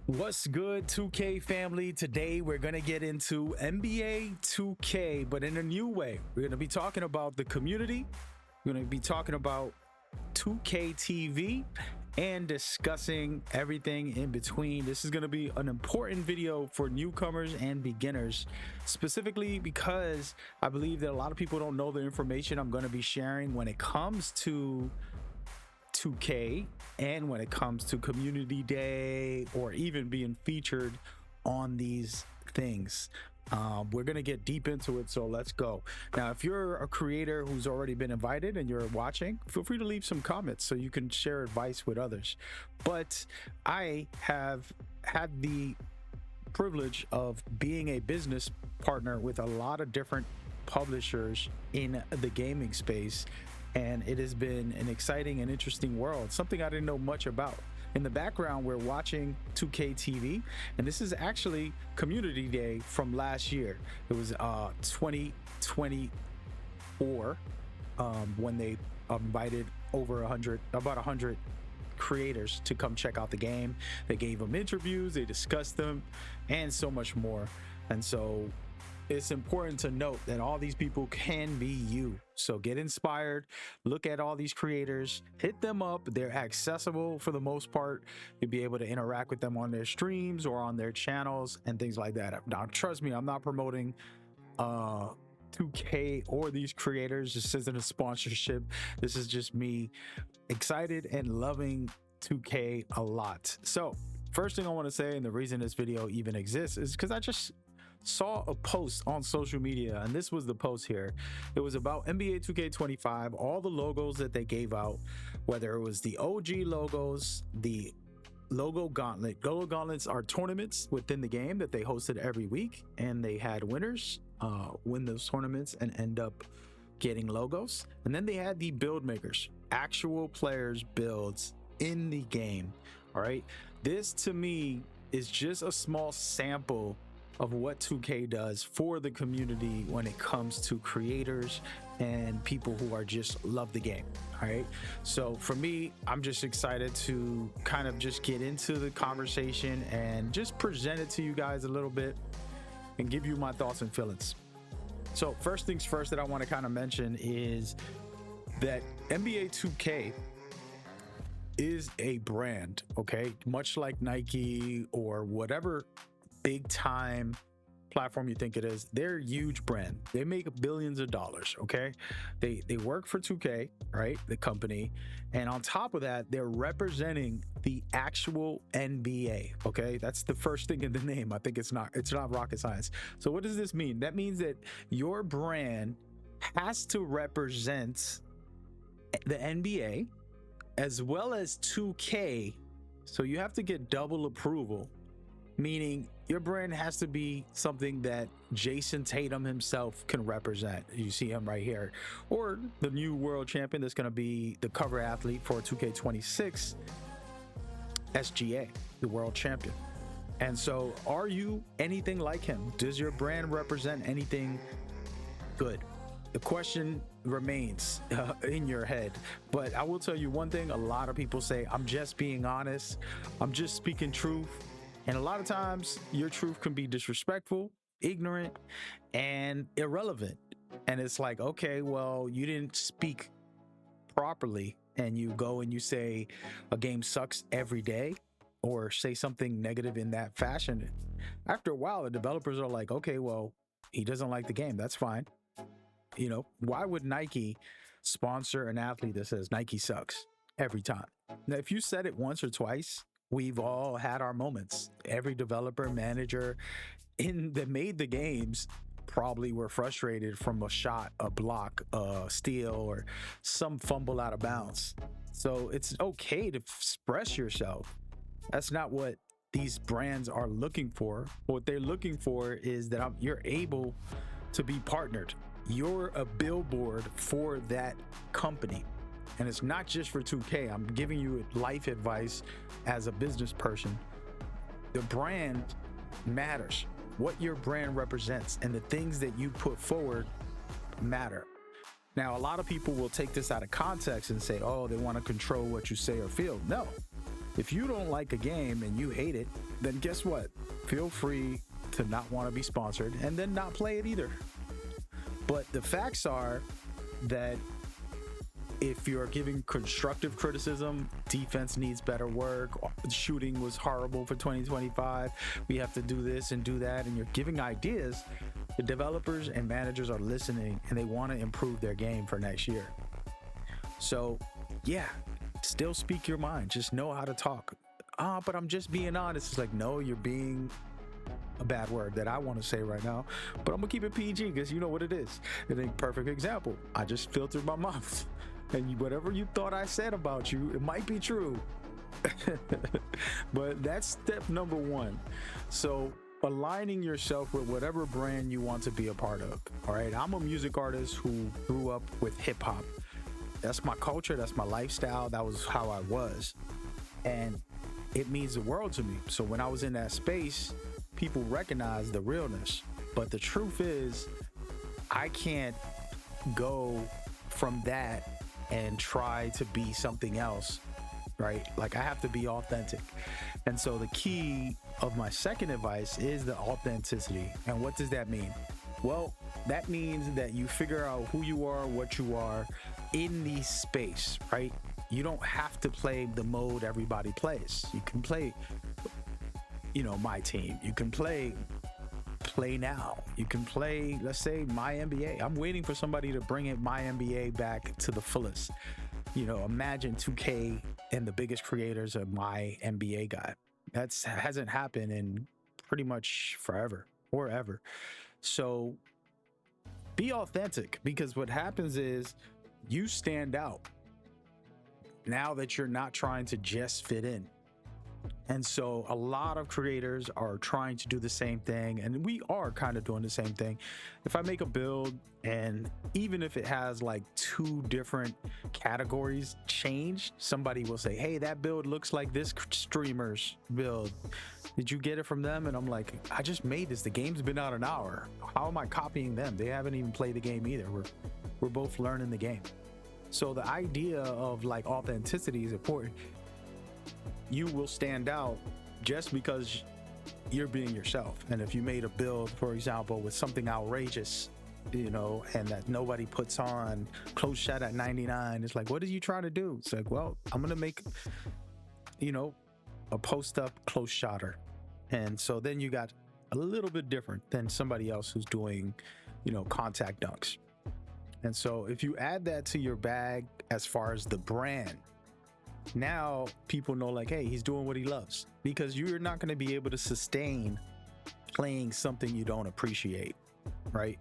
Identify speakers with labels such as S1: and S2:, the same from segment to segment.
S1: What's good, 2K family? Today we're going to get into NBA 2K, but in a new way. We're going to be talking about the community. We're going to be talking about 2K TV and discussing everything in between. This is going to be an important video for newcomers and beginners, specifically because I believe that a lot of people don't know the information I'm going to be sharing when it comes to 2K and when it comes to community day or even being featured on these things. We're gonna get deep into it, so let's go. Now, if you're a creator who's already been invited and you're watching, feel free to leave some comments so you can share advice with others. But I have had the privilege of being a business partner with a lot of different publishers in the gaming space, and it has been an exciting and interesting world, something I didn't know much about. In the background, we're watching 2K TV, and this is actually Community Day from last year. It was 2024 when they invited about 100 creators to come check out the game. They gave them interviews, they discussed them, and so much more. And so it's important to note that all these people can be you. So get inspired, look at all these creators, hit them up. They're accessible for the most part. You'll be able to interact with them on their streams or on their channels and things like that. Now, trust me, I'm not promoting 2K or these creators. This isn't a sponsorship. This is just me excited and loving 2K a lot. So first thing I want to say, and the reason this video even exists, is because I just saw a post on social media, and this was the post here. It was about NBA 2k25, all the logos that they gave out, whether it was the OG logos, the logo gauntlet. Logo gauntlets are tournaments within the game that they hosted every week, and they had winners win those tournaments and end up getting logos. And then they had the build makers, actual players builds in the game. All right, this to me is just a small sample of what 2K does for the community when it comes to creators and people who are just love the game. All right, so for me, I'm just excited to kind of just get into the conversation and just present it to you guys a little bit and give you my thoughts and feelings. So first things first that I want to kind of mention is that NBA 2K is a brand, okay, much like Nike or whatever big time platform you think it is. They're a huge brand. They make billions of dollars. Okay, they work for 2K, right, the company, and on top of that, they're representing the actual NBA. Okay, that's the first thing in the name. I think it's not rocket science. So what does this mean? That means that your brand has to represent the NBA as well as 2K, so you have to get double approval, meaning your brand has to be something that Jason Tatum himself can represent. You see him right here. Or the new world champion that's going to be the cover athlete for 2k26 SGA, the world champion. And so are you anything like him? Does your brand represent anything good? The question remains in your head. But I will tell you one thing. A lot of people say, I'm just being honest, I'm just speaking truth. And a lot of times your truth can be disrespectful, ignorant, and irrelevant. And it's like, okay, well, you didn't speak properly, and you go and you say a game sucks every day or say something negative in that fashion. After a while, the developers are like, okay, well, he doesn't like the game. That's fine. You know, why would Nike sponsor an athlete that says Nike sucks every time? Now, if you said it once or twice, we've all had our moments. Every developer, manager that made the games probably were frustrated from a shot, a block, a steal, or some fumble out of bounds. So it's okay to express yourself. That's not what these brands are looking for. What they're looking for is that you're able to be partnered. You're a billboard for that company. And it's not just for 2K. I'm giving you life advice as a business person. The brand matters. What your brand represents and the things that you put forward matter. Now, a lot of people will take this out of context and say, oh, they want to control what you say or feel. No, If you don't like a game and you hate it, then guess what? Feel free to not want to be sponsored and then not play it either. But the facts are that if you're giving constructive criticism, defense needs better work, shooting was horrible for 2025, we have to do this and do that, and you're giving ideas, the developers and managers are listening and they want to improve their game for next year. So yeah, still speak your mind, just know how to talk. But I'm just being honest. It's like, no, you're being a bad word that I want to say right now, but I'm gonna keep it PG because you know what it is. It ain't perfect example. I just filtered my mouth. And whatever you thought I said about you, it might be true. But that's step number one. So aligning yourself with whatever brand you want to be a part of. All right. I'm a music artist who grew up with hip hop. That's my culture. That's my lifestyle. That was how I was. And it means the world to me. So when I was in that space, people recognize the realness. But the truth is, I can't go from that and try to be something else, right? Like, I have to be authentic. And so the key of my second advice is the authenticity. And what does that mean? Well, that means that you figure out who you are, what you are in the space, right? You don't have to play the mode everybody plays. You can play, my team. You can play now. You can play, let's say, MyNBA. I'm waiting for somebody to bring it MyNBA back to the fullest. Imagine 2K and the biggest creators of MyNBA guy. That hasn't happened in pretty much forever or ever. So be authentic, because what happens is you stand out now that you're not trying to just fit in. And so a lot of creators are trying to do the same thing, and we are kind of doing the same thing. If I make a build, and even if it has like 2 different categories changed, somebody will say, hey, that build looks like this streamer's build. Did you get it from them? And I'm like, I just made this. The game's been out an hour. How am I copying them? They haven't even played the game either. We're both learning the game. So the idea of like authenticity is important. You will stand out just because you're being yourself. And if you made a build, for example, with something outrageous, and that nobody puts on, close shot at 99, it's like, what are you trying to do? It's like, well, I'm gonna make a post up close shotter. And so then you got a little bit different than somebody else who's doing contact dunks. And so if you add that to your bag as far as the brand, now people know, like, hey, he's doing what he loves, because you're not going to be able to sustain playing something you don't appreciate, right?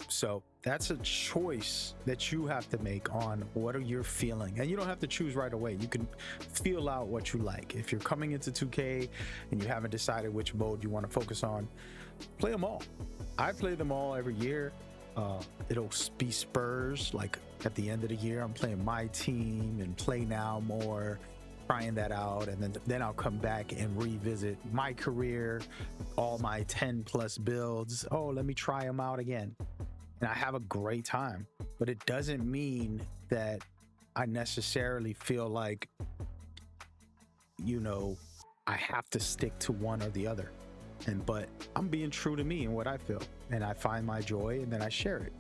S1: So that's a choice that you have to make on what are you feeling. And you don't have to choose right away. You can feel out what you like. If you're coming into 2K and you haven't decided which mode you want to focus on, play them all. I play them all every year. It'll be Spurs, like at the end of the year, I'm playing my team and play now more, trying that out. And then I'll come back and revisit my career, all my 10 plus builds. Oh, let me try them out again. And I have a great time, but it doesn't mean that I necessarily feel like, I have to stick to one or the other. But I'm being true to me and what I feel, and I find my joy, and then I share it.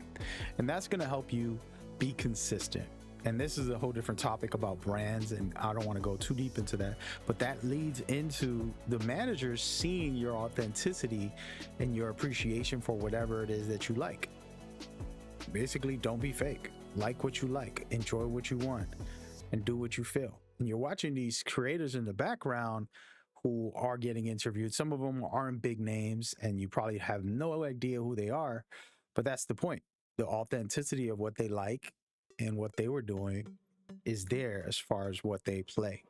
S1: And that's going to help you be consistent. And this is a whole different topic about brands, and I don't want to go too deep into that, but that leads into the managers seeing your authenticity and your appreciation for whatever it is that you like. Basically, don't be fake. Like what you like, enjoy what you want, and do what you feel. And you're watching these creators in the background who are getting interviewed. Some of them aren't big names, and you probably have no idea who they are, but that's the point. The authenticity of what they like and what they were doing is there as far as what they play.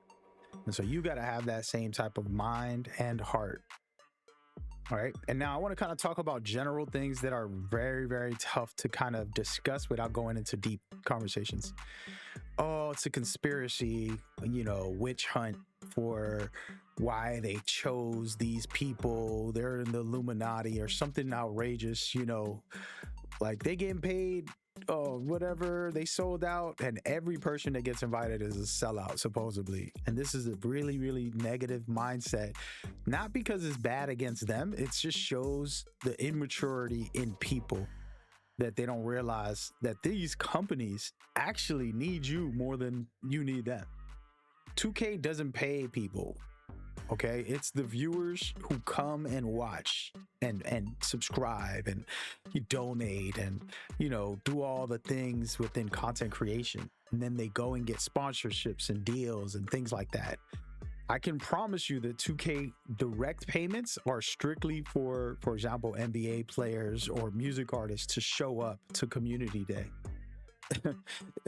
S1: And so you got to have that same type of mind and heart. All right. And now I want to kind of talk about general things that are very, very tough to kind of discuss without going into deep conversations. Oh, it's a conspiracy, witch hunt for why they chose these people. They're in the Illuminati or something outrageous, like they getting paid whatever, they sold out, and every person that gets invited is a sellout supposedly. And this is a really, really negative mindset, not because it's bad against them. It just shows the immaturity in people, that they don't realize that these companies actually need you more than you need them. 2K doesn't pay people. Okay, it's the viewers who come and watch and subscribe, and you donate, and do all the things within content creation, and then they go and get sponsorships and deals and things like that. I can promise you that 2K direct payments are strictly for example, NBA players or music artists to show up to community day.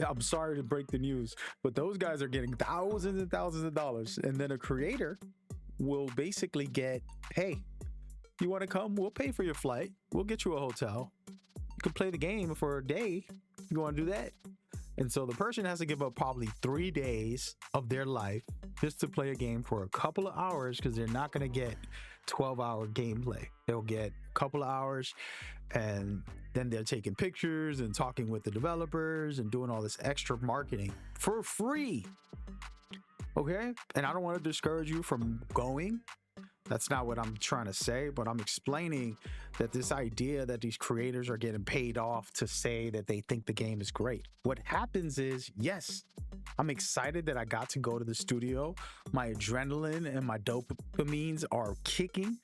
S1: I'm sorry to break the news, but those guys are getting thousands and thousands of dollars. And then a creator will basically get, hey, you want to come? We'll pay for your flight. We'll get you a hotel. You can play the game for a day. You want to do that? And so the person has to give up probably 3 days of their life just to play a game for a couple of hours, because they're not going to get 12-hour gameplay. They'll get a couple of hours, and then they're taking pictures and talking with the developers and doing all this extra marketing for free. Okay? And I don't want to discourage you from going. That's not what I'm trying to say, but I'm explaining that this idea that these creators are getting paid off to say that they think the game is great. What happens is, yes, I'm excited that I got to go to the studio. My adrenaline and my dopamines are kicking,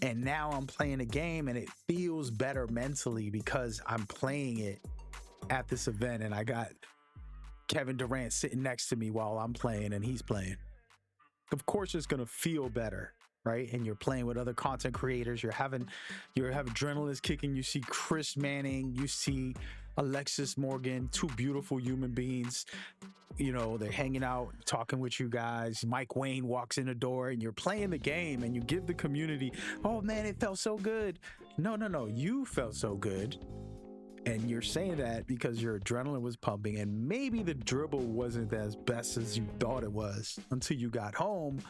S1: and now I'm playing a game and it feels better mentally because I'm playing it at this event, and I got Kevin Durant sitting next to me while I'm playing and he's playing. Of course it's going to feel better, right? And you're playing with other content creators. You have adrenaline kicking. You see Chris Manning, you see Alexis Morgan, two beautiful human beings. They're hanging out, talking with you guys. Mike Wayne walks in the door, and you're playing the game, and you give the community, oh man, it felt so good. No, you felt so good. And you're saying that because your adrenaline was pumping, and maybe the dribble wasn't as best as you thought it was until you got home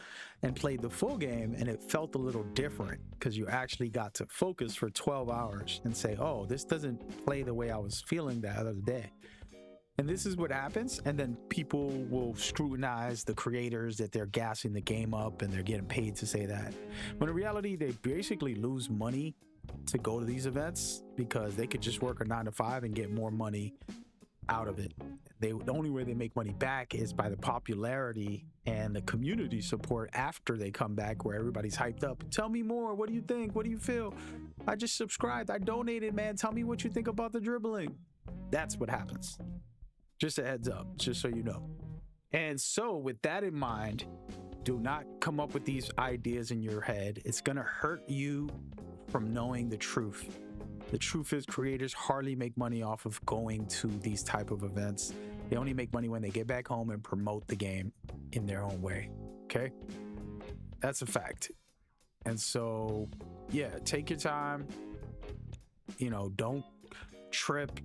S1: and played the full game, and it felt a little different because you actually got to focus for 12 hours and say, oh, this doesn't play the way I was feeling that other day. And this is what happens. And then people will scrutinize the creators that they're gassing the game up and they're getting paid to say that. When in reality, they basically lose money to go to these events because they could just work a 9 to 5 and get more money out of it. The only way they make money back is by the popularity and the community support after they come back, where everybody's hyped up. Tell me more. What do you think? What do you feel? I just subscribed. I donated, man. Tell me what you think about the dribbling. That's what happens. Just a heads up, just so you know. And so with that in mind, do not come up with these ideas in your head. It's going to hurt you from knowing the truth. The truth is, creators hardly make money off of going to these type of events. They only make money when they get back home and promote the game in their own way. Okay? That's a fact. And so, yeah, take your time. Don't trip,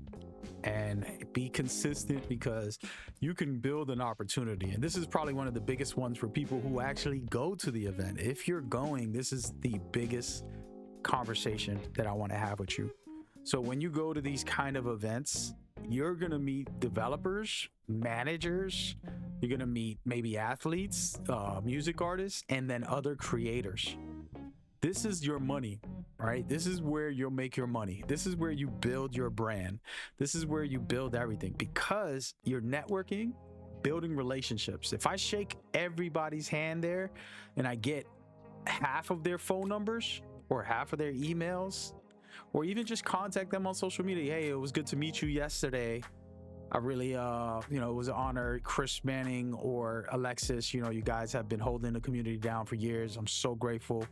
S1: and be consistent, because you can build an opportunity. And this is probably one of the biggest ones for people who actually go to the event. If you're going, this is the biggest conversation that I want to have with you. So when you go to these kind of events, you're going to meet developers, managers, you're going to meet maybe athletes, music artists, and then other creators. This is your money, right? This is where you'll make your money. This is where you build your brand. This is where you build everything, because you're networking, building relationships. If I shake everybody's hand there and I get half of their phone numbers or half of their emails, or even just contact them on social media. Hey, it was good to meet you yesterday. I really, it was an honor. Chris Manning or Alexis, you guys have been holding the community down for years. I'm so grateful.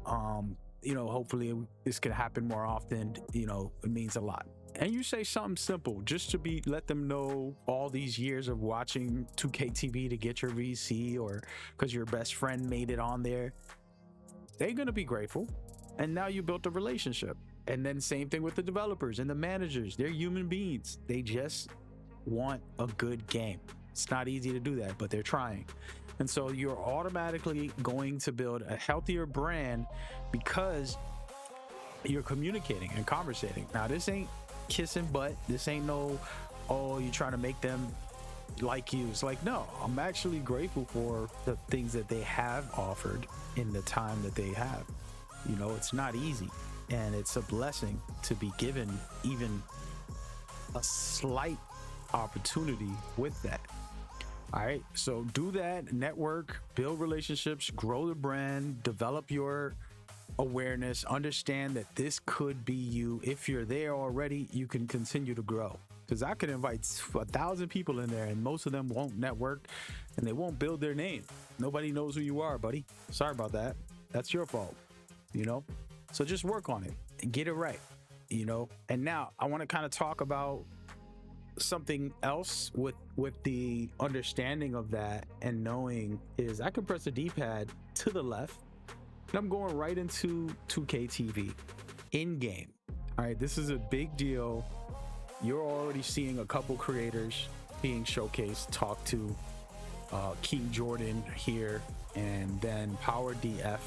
S1: Hopefully this can happen more often. It means a lot. And you say something simple just to let them know all these years of watching 2K TV to get your VC, or because your best friend made it on there. They're going to be grateful. And now you built a relationship. And then same thing with the developers and the managers. They're human beings. They just want a good game. It's not easy to do that, but they're trying. And so you're automatically going to build a healthier brand because you're communicating and conversating. Now, this ain't kissing butt. This ain't no, oh, you trying to make them like you. It's like, no, I'm actually grateful for the things that they have offered in the time that they have. You know, it's not easy, and it's a blessing to be given even a slight opportunity with that. All right, so do that, network, build relationships, grow the brand, develop your awareness, understand that this could be you. If you're there already, you can continue to grow, because I could invite 1,000 people in there and most of them won't network and they won't build their name. Nobody knows who you are, buddy. Sorry about that. That's your fault, you know? So just work on it and get it right, you know? And now I want to kind of talk about something else with the understanding of that, and knowing is I can press the D-pad to the left and I'm going right into 2K TV in game. All right, this is a big deal. You're already seeing a couple creators being showcased. Talk to King Jordan here, and then Power DF.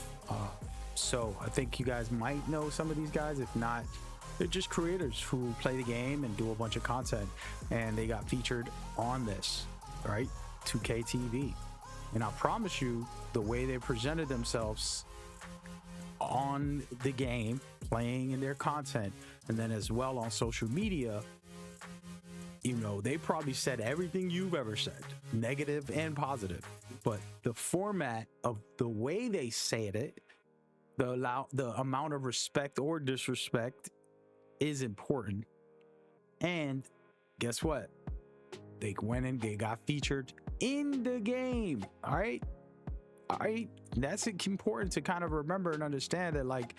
S1: So I think you guys might know some of these guys. If not, they're just creators who play the game and do a bunch of content, and they got featured on this, right? 2K TV. And I promise you, the way they presented themselves on the game, playing in their content, and then as well on social media, you know, they probably said everything you've ever said, negative and positive. But the format of the way they said it, the amount of respect or disrespect is important. And guess what? They went and they got featured in the game. All right. That's important to kind of remember and understand that, like,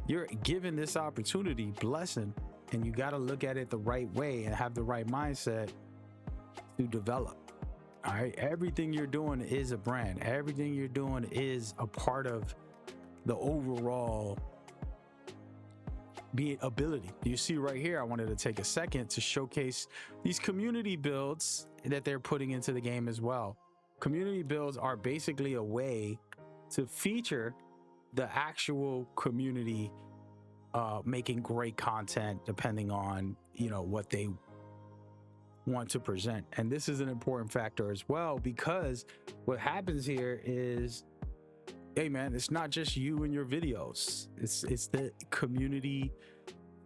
S1: you're given this opportunity, blessing, and you got to look at it the right way and have the right mindset to develop. All right. Everything you're doing is a brand. Everything you're doing is a part of the overall ability. You see right here, I wanted to take a second to showcase these community builds that they're putting into the game as well. Community builds are basically a way to feature the actual community making great content depending on, you know, what they want to present. And this is an important factor as well, because what happens here is, hey man, it's not just you and your videos, it's the community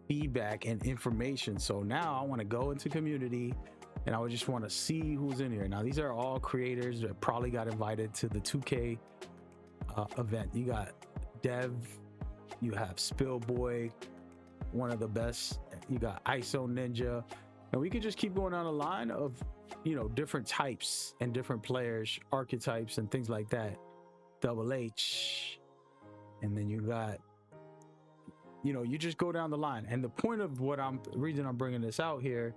S1: feedback and information. So now I want to go into community and I would just want to see who's in here. Now these are all creators that probably got invited to the 2K event. You got Dev, you have Spillboy, one of the best, you got ISO Ninja, and we could just keep going on a line of, you know, different types and different players, archetypes and things like that. Double H, and then you got, you know, you just go down the line. And the point of reason I'm bringing this out here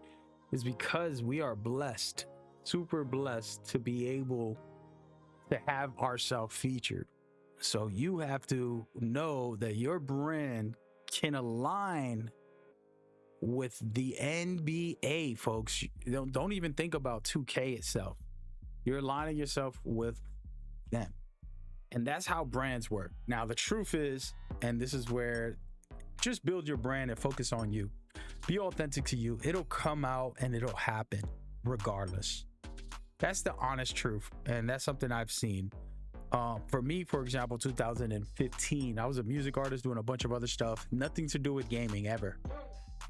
S1: is because we are blessed, super blessed, to be able to have ourselves featured. So you have to know that your brand can align with the NBA, folks. Don't even think about 2K itself. You're aligning yourself with them. And that's how brands work. Now, the truth is, and this is where, just build your brand and focus on you. Be authentic to you. It'll come out and it'll happen regardless. That's the honest truth. And that's something I've seen. For me, for example, 2015, I was a music artist doing a bunch of other stuff, nothing to do with gaming ever.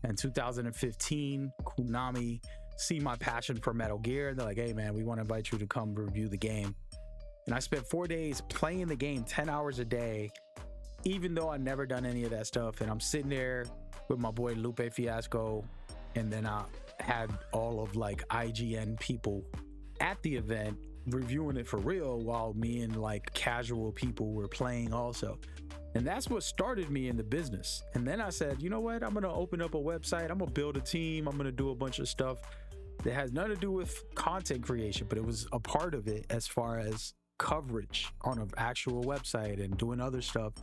S1: And 2015, Konami see my passion for Metal Gear. They're like, hey man, we want to invite you to come review the game. And I spent 4 days playing the game, 10 hours a day, even though I never done any of that stuff. And I'm sitting there with my boy Lupe Fiasco, and then I had all of like IGN people at the event reviewing it for real, while me and like casual people were playing also. And that's what started me in the business. And then I said, you know what? I'm going to open up a website. I'm going to build a team. I'm going to do a bunch of stuff that has nothing to do with content creation, but it was a part of it as far as coverage on an actual website and doing other stuff.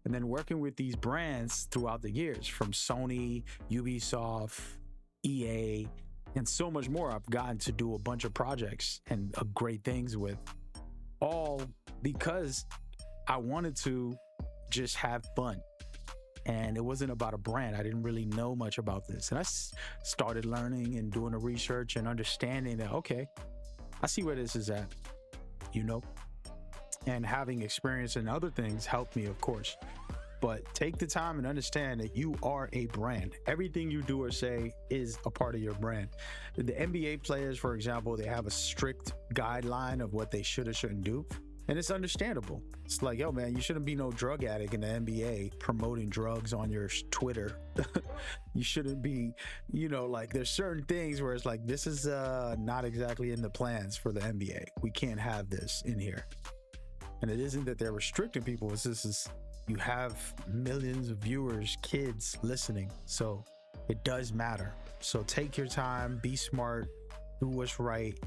S1: And then working with these brands throughout the years, from Sony, Ubisoft, EA, and so much more. I've gotten to do a bunch of projects and great things with, all because I wanted to just have fun. and it wasn't about a brand. I didn't really know much about this, and I started learning and doing the research and understanding that, okay, I see where this is at, you know, and having experience in other things helped me, of course. But take the time and understand that you are a brand. Everything you do or say is a part of your brand. The NBA players, for example, they have a strict guideline of what they should or shouldn't do. And it's understandable. It's like, yo, man, you shouldn't be no drug addict in the NBA promoting drugs on your Twitter. You shouldn't be, you know, like there's certain things where it's like, this is not exactly in the plans for the NBA. We can't have this in here. And it isn't that they're restricting people. It's this is, you have millions of viewers, kids listening. So it does matter. So take your time, be smart, do what's right.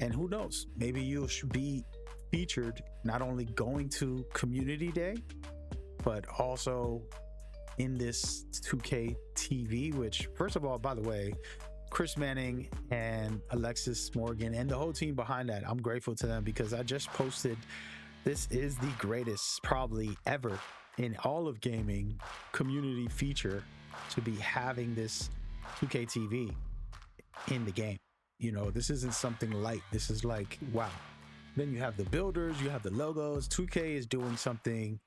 S1: And who knows, maybe you should be featured not only going to community day, but also in this 2K TV, which, first of all, by the way, Chris Manning and Alexis Morgan and the whole team behind that, I'm grateful to them, because I just posted, this is the greatest probably ever in all of gaming community feature to be having this 2K TV in the game. You know, this isn't something light. This is like, wow. Then you have the builders, you have the logos. 2K is doing something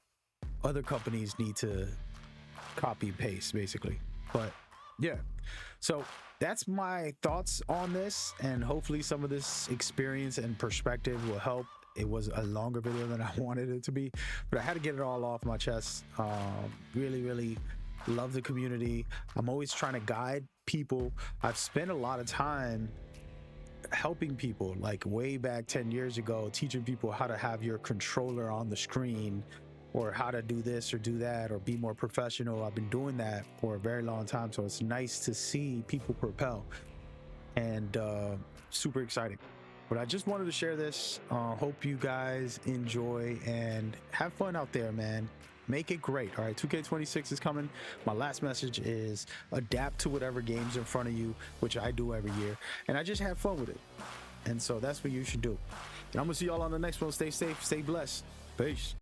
S1: other companies need to copy and paste, basically. But yeah, so that's my thoughts on this, and hopefully some of this experience and perspective will help. It was a longer video than I wanted it to be, but I had to get it all off my chest. Really love the community. I'm always trying to guide people. I've spent a lot of time helping people, like way back 10 years ago, teaching people how to have your controller on the screen, or how to do this or do that, or be more professional. I've been doing that for a very long time, so it's nice to see people propel, and super exciting. But I just wanted to share this. Hope you guys enjoy and have fun out there, man. Make it great. All right, 2K26 is coming. My last message is adapt to whatever game's in front of you, which I do every year, and I just have fun with it. And so that's what you should do. And I'm gonna see y'all on the next one. Stay safe, stay blessed. Peace.